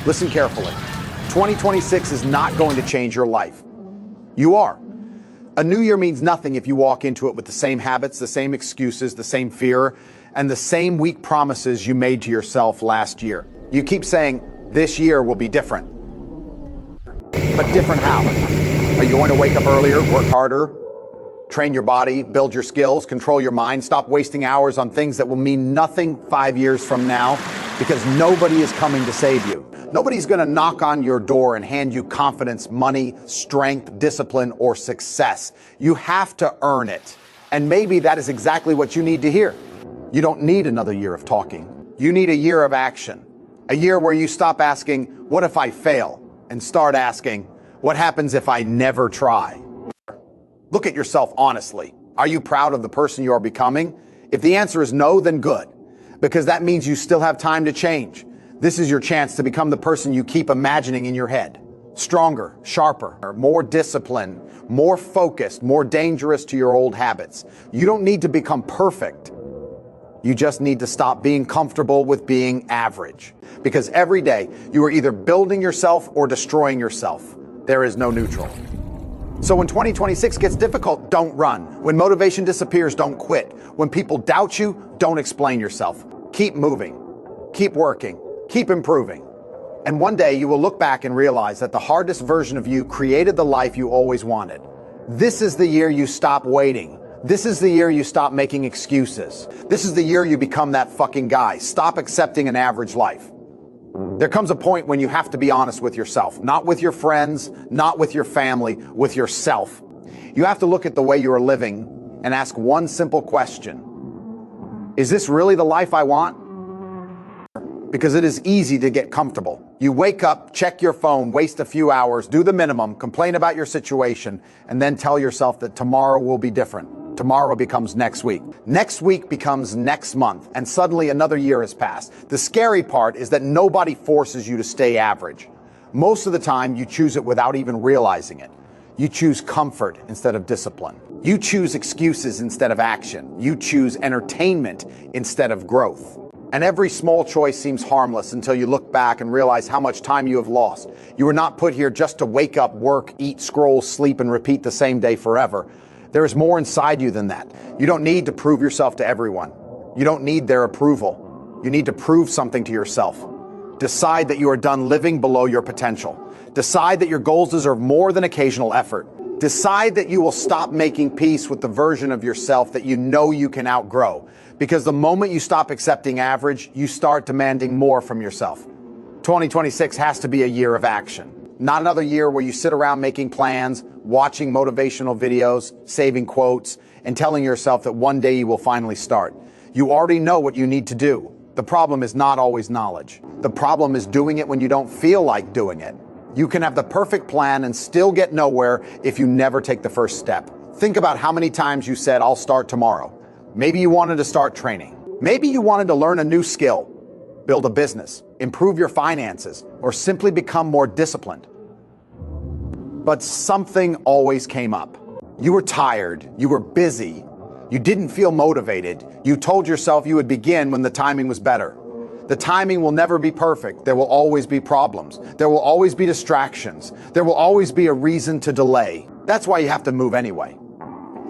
Listen carefully. 2026 is not going to change your life. You are. A new year means nothing if you walk into it with the same habits, the same excuses, the same fear, and the same weak promises you made to yourself last year. You keep saying, this year will be different. But different how? Are you going to wake up earlier, work harder, train your body, build your skills, control your mind, stop wasting hours on things that will mean nothing 5 years from now? Because nobody is coming to save you. Nobody's going to knock on your door and hand you confidence, money, strength, discipline, or success. You have to earn it. And maybe that is exactly what you need to hear. You don't need another year of talking. You need a year of action. A year where you stop asking, what if I fail? And start asking, what happens if I never try? Look at yourself honestly. Are you proud of the person you are becoming? If the answer is no, then good, because that means you still have time to change. This is your chance to become the person you keep imagining in your head. Stronger, sharper, more disciplined, more focused, more dangerous to your old habits. You don't need to become perfect. You just need to stop being comfortable with being average. Because every day you are either building yourself or destroying yourself. There is no neutral. So when 2026 gets difficult, don't run. When motivation disappears, don't quit. When people doubt you, don't explain yourself. Keep moving, keep working, keep improving. And one day you will look back and realize that the hardest version of you created the life you always wanted. This is the year you stop waiting. This is the year you stop making excuses. This is the year you become that fucking guy. Stop accepting an average life. There comes a point when you have to be honest with yourself, not with your friends, not with your family, with yourself. You have to look at the way you are living and ask one simple question. Is this really the life I want? Because it is easy to get comfortable. You wake up, check your phone, waste a few hours, do the minimum, complain about your situation, and then tell yourself that tomorrow will be different. Tomorrow becomes next week. Next week becomes next month, and suddenly another year has passed. The scary part is that nobody forces you to stay average. Most of the time, you choose it without even realizing it. You choose comfort instead of discipline. You choose excuses instead of action. You choose entertainment instead of growth. And every small choice seems harmless until you look back and realize how much time you have lost. You were not put here just to wake up, work, eat, scroll, sleep, and repeat the same day forever. There is more inside you than that. You don't need to prove yourself to everyone. You don't need their approval. You need to prove something to yourself. Decide that you are done living below your potential. Decide that your goals deserve more than occasional effort. Decide that you will stop making peace with the version of yourself that you know you can outgrow. Because the moment you stop accepting average, you start demanding more from yourself. 2026 has to be a year of action. Not another year where you sit around making plans, watching motivational videos, saving quotes, and telling yourself that one day you will finally start. You already know what you need to do. The problem is not always knowledge. The problem is doing it when you don't feel like doing it. You can have the perfect plan and still get nowhere if you never take the first step. Think about how many times you said, I'll start tomorrow. Maybe you wanted to start training. Maybe you wanted to learn a new skill, build a business, improve your finances, or simply become more disciplined. But something always came up. You were tired, you were busy, you didn't feel motivated. You told yourself you would begin when the timing was better. The timing will never be perfect. There will always be problems. There will always be distractions. There will always be a reason to delay. That's why you have to move anyway.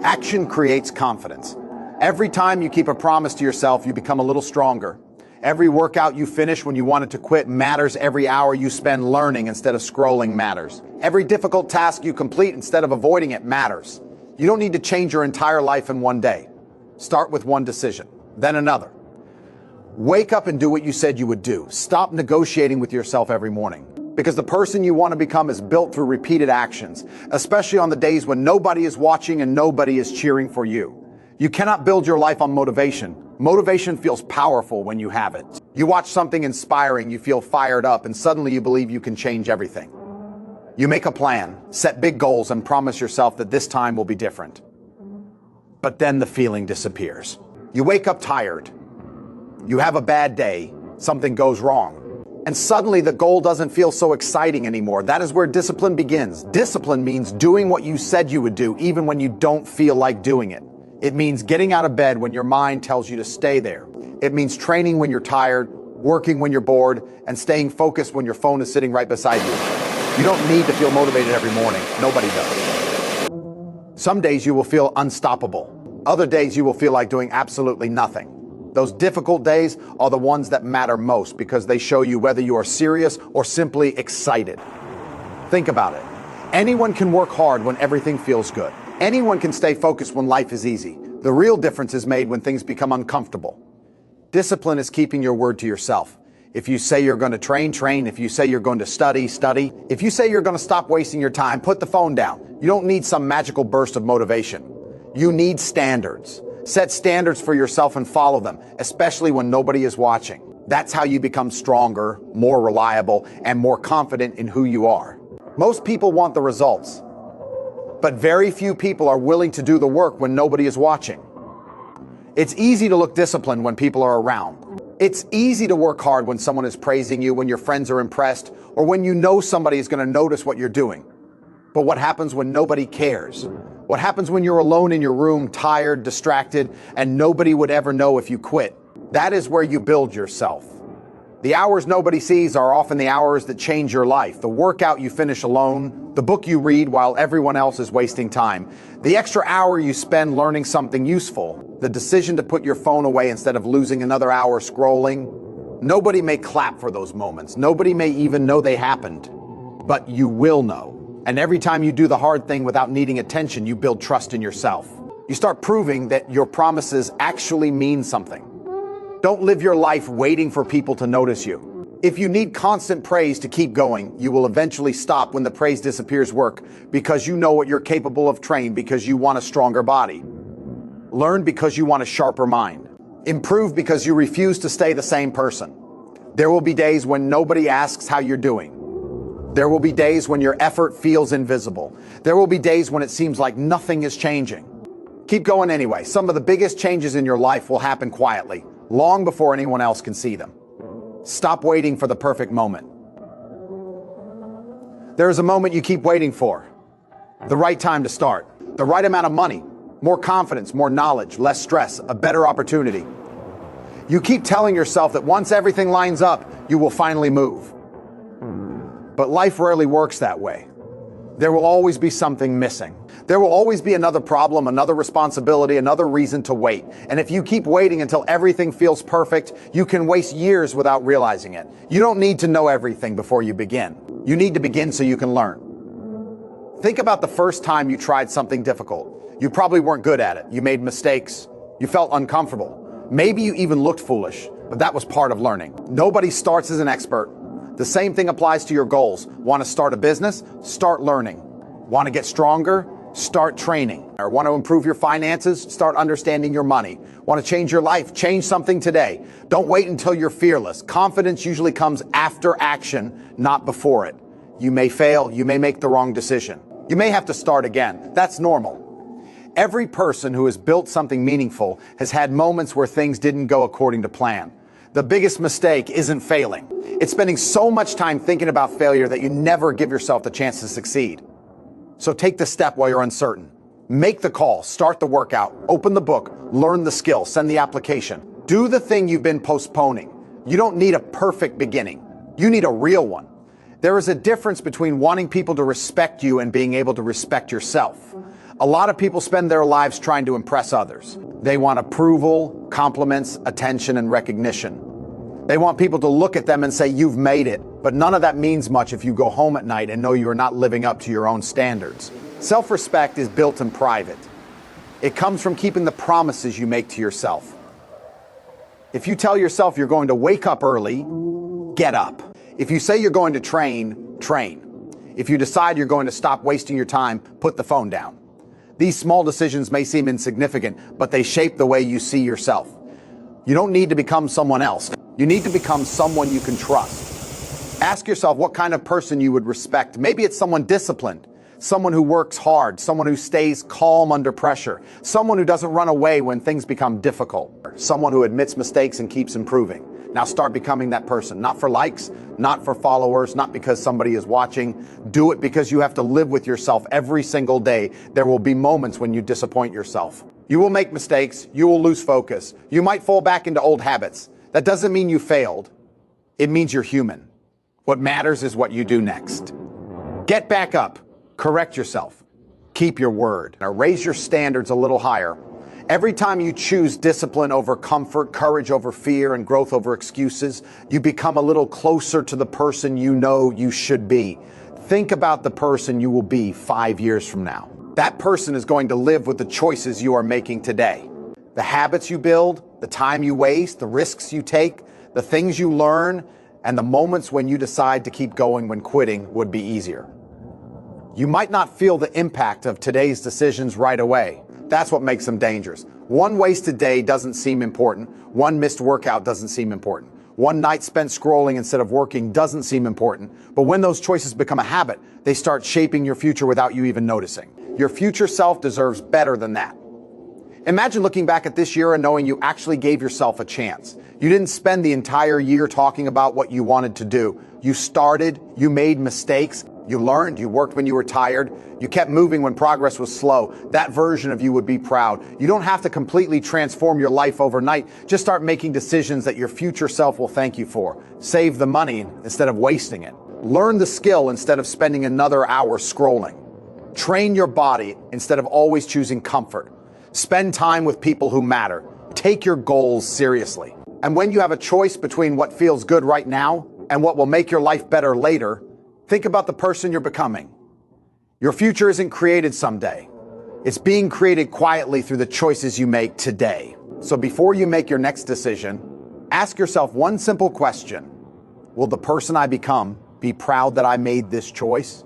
Action creates confidence. Every time you keep a promise to yourself, you become a little stronger. Every workout you finish when you wanted to quit matters. Every hour you spend learning instead of scrolling matters. Every difficult task you complete instead of avoiding it matters. You don't need to change your entire life in one day. Start with one decision, then another. Wake up and do what you said you would do. Stop negotiating with yourself every morning. Because the person you want to become is built through repeated actions, especially on the days when nobody is watching and nobody is cheering for you. You cannot build your life on motivation. Motivation feels powerful when you have it. You watch something inspiring, you feel fired up, and suddenly you believe you can change everything. You make a plan, set big goals, and promise yourself that this time will be different. But then the feeling disappears. You wake up tired. You have a bad day. Something goes wrong. And suddenly the goal doesn't feel so exciting anymore. That is where discipline begins. Discipline means doing what you said you would do, even when you don't feel like doing it. It means getting out of bed when your mind tells you to stay there. It means training when you're tired, working when you're bored, and staying focused when your phone is sitting right beside you. You don't need to feel motivated every morning. Nobody does. Some days you will feel unstoppable. Other days you will feel like doing absolutely nothing. Those difficult days are the ones that matter most because they show you whether you are serious or simply excited. Think about it. Anyone can work hard when everything feels good. Anyone can stay focused when life is easy. The real difference is made when things become uncomfortable. Discipline is keeping your word to yourself. If you say you're going to train, train. If you say you're going to study, study. If you say you're going to stop wasting your time, put the phone down. You don't need some magical burst of motivation. You need standards. Set standards for yourself and follow them, especially when nobody is watching. That's how you become stronger, more reliable, and more confident in who you are. Most people want the results, but very few people are willing to do the work when nobody is watching. It's easy to look disciplined when people are around. It's easy to work hard when someone is praising you, when your friends are impressed, or when you know somebody is going to notice what you're doing. But what happens when nobody cares? What happens when you're alone in your room, tired, distracted, and nobody would ever know if you quit? That is where you build yourself. The hours nobody sees are often the hours that change your life. The workout you finish alone, the book you read while everyone else is wasting time, the extra hour you spend learning something useful, the decision to put your phone away instead of losing another hour scrolling. Nobody may clap for those moments. Nobody may even know they happened, but you will know. And every time you do the hard thing without needing attention, you build trust in yourself. You start proving that your promises actually mean something. Don't live your life waiting for people to notice you. If you need constant praise to keep going, you will eventually stop when the praise disappears work because you know what you're capable of. Train because you want a stronger body. Learn because you want a sharper mind. Improve because you refuse to stay the same person. There will be days when nobody asks how you're doing. There will be days when your effort feels invisible. There will be days when it seems like nothing is changing. Keep going anyway. Some of the biggest changes in your life will happen quietly, long before anyone else can see them. Stop waiting for the perfect moment. There is a moment you keep waiting for. The right time to start. The right amount of money. More confidence, more knowledge, less stress, a better opportunity. You keep telling yourself that once everything lines up, you will finally move. But life rarely works that way. There will always be something missing. There will always be another problem, another responsibility, another reason to wait. And if you keep waiting until everything feels perfect, you can waste years without realizing it. You don't need to know everything before you begin. You need to begin so you can learn. Think about the first time you tried something difficult. You probably weren't good at it. You made mistakes. You felt uncomfortable. Maybe you even looked foolish, but that was part of learning. Nobody starts as an expert. The same thing applies to your goals. Want to start a business? Start learning. Want to get stronger? Start training. Or want to improve your finances? Start understanding your money. Want to change your life? Change something today. Don't wait until you're fearless. Confidence usually comes after action, not before it. You may fail. You may make the wrong decision. You may have to start again. That's normal. Every person who has built something meaningful has had moments where things didn't go according to plan. The biggest mistake isn't failing. It's spending so much time thinking about failure that you never give yourself the chance to succeed. So take the step while you're uncertain. Make the call, start the workout, open the book, learn the skill, send the application. Do the thing you've been postponing. You don't need a perfect beginning. You need a real one. There is a difference between wanting people to respect you and being able to respect yourself. A lot of people spend their lives trying to impress others. They want approval, compliments, attention, and recognition. They want people to look at them and say, you've made it. But none of that means much if you go home at night and know you are not living up to your own standards. Self-respect is built in private. It comes from keeping the promises you make to yourself. If you tell yourself you're going to wake up early, get up. If you say you're going to train, train. If you decide you're going to stop wasting your time, put the phone down. These small decisions may seem insignificant, but they shape the way you see yourself. You don't need to become someone else. You need to become someone you can trust. Ask yourself what kind of person you would respect. Maybe it's someone disciplined, someone who works hard, someone who stays calm under pressure, someone who doesn't run away when things become difficult, someone who admits mistakes and keeps improving. Now start becoming that person, not for likes, not for followers, not because somebody is watching. Do it because you have to live with yourself every single day. There will be moments when you disappoint yourself. You will make mistakes. You will lose focus. You might fall back into old habits. That doesn't mean you failed. It means you're human. What matters is what you do next. Get back up, correct yourself, keep your word, or raise your standards a little higher. Every time you choose discipline over comfort, courage over fear, and growth over excuses, you become a little closer to the person you know you should be. Think about the person you will be 5 years from now. That person is going to live with the choices you are making today. The habits you build, the time you waste, the risks you take, the things you learn, and the moments when you decide to keep going when quitting would be easier. You might not feel the impact of today's decisions right away. That's what makes them dangerous. One wasted day doesn't seem important. One missed workout doesn't seem important. One night spent scrolling instead of working doesn't seem important. But when those choices become a habit, they start shaping your future without you even noticing. Your future self deserves better than that. Imagine looking back at this year and knowing you actually gave yourself a chance. You didn't spend the entire year talking about what you wanted to do. You started, you made mistakes, you learned, you worked when you were tired, you kept moving when progress was slow. That version of you would be proud. You don't have to completely transform your life overnight. Just start making decisions that your future self will thank you for. Save the money instead of wasting it. Learn the skill instead of spending another hour scrolling. Train your body instead of always choosing comfort. Spend time with people who matter. Take your goals seriously. And when you have a choice between what feels good right now and what will make your life better later, think about the person you're becoming. Your future isn't created someday. It's being created quietly through the choices you make today. So before you make your next decision, ask yourself one simple question. Will the person I become be proud that I made this choice?